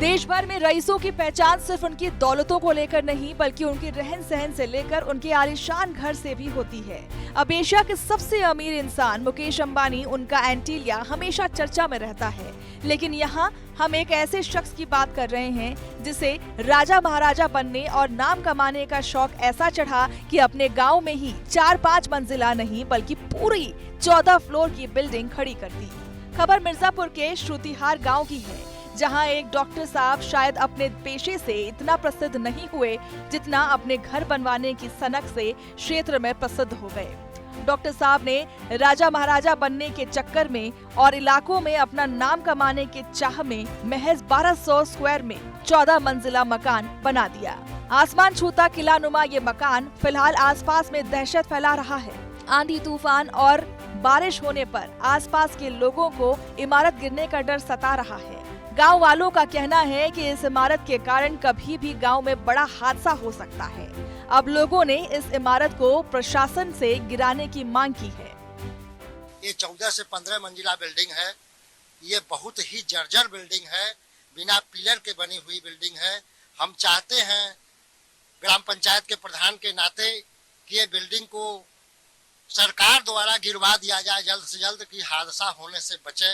देश भर में रईसों की पहचान सिर्फ उनकी दौलतों को लेकर नहीं बल्कि उनके रहन सहन से लेकर उनके आलीशान घर से भी होती है। अब एशिया के सबसे अमीर इंसान मुकेश अंबानी, उनका एंटीलिया हमेशा चर्चा में रहता है। लेकिन यहाँ हम एक ऐसे शख्स की बात कर रहे हैं जिसे राजा महाराजा बनने और नाम कमाने का शौक ऐसा चढ़ा कि अपने गाँव में ही 4-5 मंजिला नहीं बल्कि पूरी 14 फ्लोर की बिल्डिंग खड़ी कर दी। खबर मिर्जापुर के श्रुतिहार गाँव की है, जहां एक डॉक्टर साहब शायद अपने पेशे से इतना प्रसिद्ध नहीं हुए जितना अपने घर बनवाने की सनक से क्षेत्र में प्रसिद्ध हो गए। डॉक्टर साहब ने राजा महाराजा बनने के चक्कर में और इलाकों में अपना नाम कमाने के चाह में महज 1200 स्क्वायर में 14 मंजिला मकान बना दिया। आसमान छूता किलानुमा ये मकान फिलहाल आसपास में दहशत फैला रहा है। आंधी तूफान और बारिश होने पर आसपास के लोगों को इमारत गिरने का डर सता रहा है। गांव वालों का कहना है कि इस इमारत के कारण कभी भी गांव में बड़ा हादसा हो सकता है। अब लोगों ने इस इमारत को प्रशासन से गिराने की मांग की है। ये 14 से 15 मंजिला बिल्डिंग है। ये बहुत ही जर्जर बिल्डिंग है, बिना पिलर के बनी हुई बिल्डिंग है। हम चाहते हैं ग्राम पंचायत के प्रधान के नाते कि ये बिल्डिंग को सरकार द्वारा गिरवा दिया जाए जल्द से जल्द, कि हादसा होने से बचे।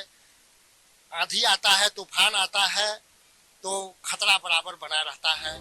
आंधी आता है, तूफान आता है तो खतरा बराबर बना रहता है।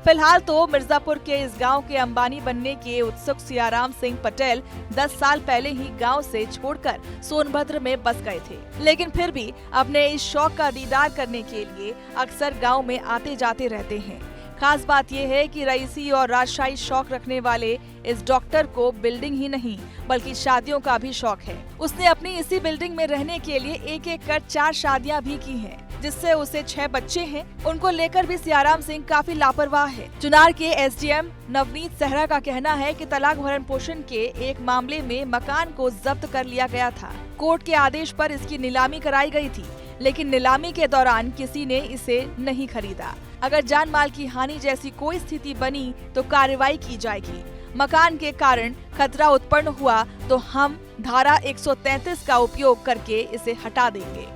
फिलहाल तो मिर्जापुर के इस गांव के अंबानी बनने के उत्सुक सियाराम सिंह पटेल 10 साल पहले ही गांव से छोड़कर सोनभद्र में बस गए थे। लेकिन फिर भी अपने इस शौक का दीदार करने के लिए अक्सर गांव में आते जाते रहते हैं। खास बात यह है कि रईसी और राजशाही शौक रखने वाले इस डॉक्टर को बिल्डिंग ही नहीं बल्कि शादियों का भी शौक है। उसने अपनी इसी बिल्डिंग में रहने के लिए एक कर 4 शादियां भी की हैं, जिससे उसे 6 बच्चे हैं। उनको लेकर भी सियाराम सिंह काफी लापरवाह है। चुनार के एसडीएम नवनीत सहरा का कहना है कि तलाक भरण पोषण के एक मामले में मकान को जब्त कर लिया गया था। कोर्ट के आदेश पर इसकी नीलामी कराई गई थी, लेकिन नीलामी के दौरान किसी ने इसे नहीं खरीदा। अगर जान माल की हानि जैसी कोई स्थिति बनी तो कार्रवाई की जाएगी। मकान के कारण खतरा उत्पन्न हुआ तो हम धारा 133 का उपयोग करके इसे हटा देंगे।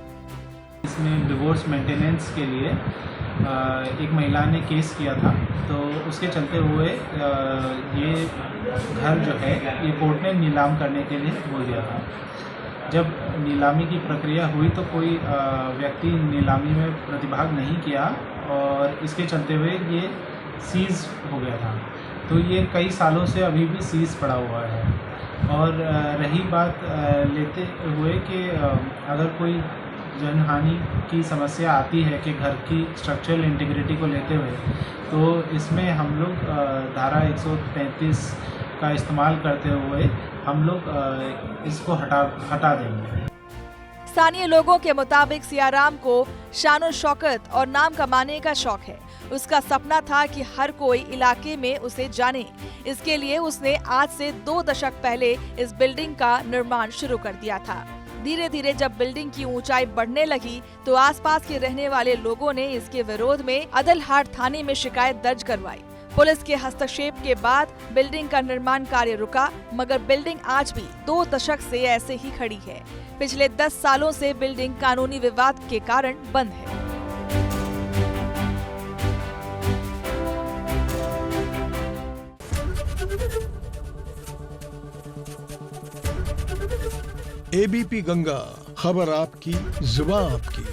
इसमें डिवोर्स मेंटेनेंस के लिए एक महिला ने केस किया था, तो उसके चलते हुए ये घर जो है ये कोर्ट ने नीलाम करने के लिए बोल दिया था। जब नीलामी की प्रक्रिया हुई तो कोई व्यक्ति नीलामी में प्रतिभाग नहीं किया और इसके चलते हुए ये सीज हो गया था। तो ये कई सालों से अभी भी सीज पड़ा हुआ है। और रही बात लेते हुए कि अगर कोई जनहानि की समस्या आती है कि घर की स्ट्रक्चरल इंटीग्रिटी को लेते हुए, तो इसमें हम लोग धारा 133 का इस्तेमाल करते हुए हम लोग इसको हटा देंगे। स्थानीय लोगों के मुताबिक सियाराम को शानो शौकत और नाम कमाने का शौक है। उसका सपना था कि हर कोई इलाके में उसे जाने। इसके लिए उसने आज से 2 दशक पहले इस बिल्डिंग का निर्माण शुरू कर दिया था। धीरे धीरे जब बिल्डिंग की ऊंचाई बढ़ने लगी तो आसपास के रहने वाले लोगों ने इसके विरोध में अदलहाट थाने में शिकायत दर्ज करवाई। पुलिस के हस्तक्षेप के बाद बिल्डिंग का निर्माण कार्य रुका, मगर बिल्डिंग आज भी 2 दशक से ऐसे ही खड़ी है। पिछले 10 सालों से बिल्डिंग कानूनी विवाद के कारण बंद है। एबीपी गंगा, खबर आपकी, जुबान आपकी।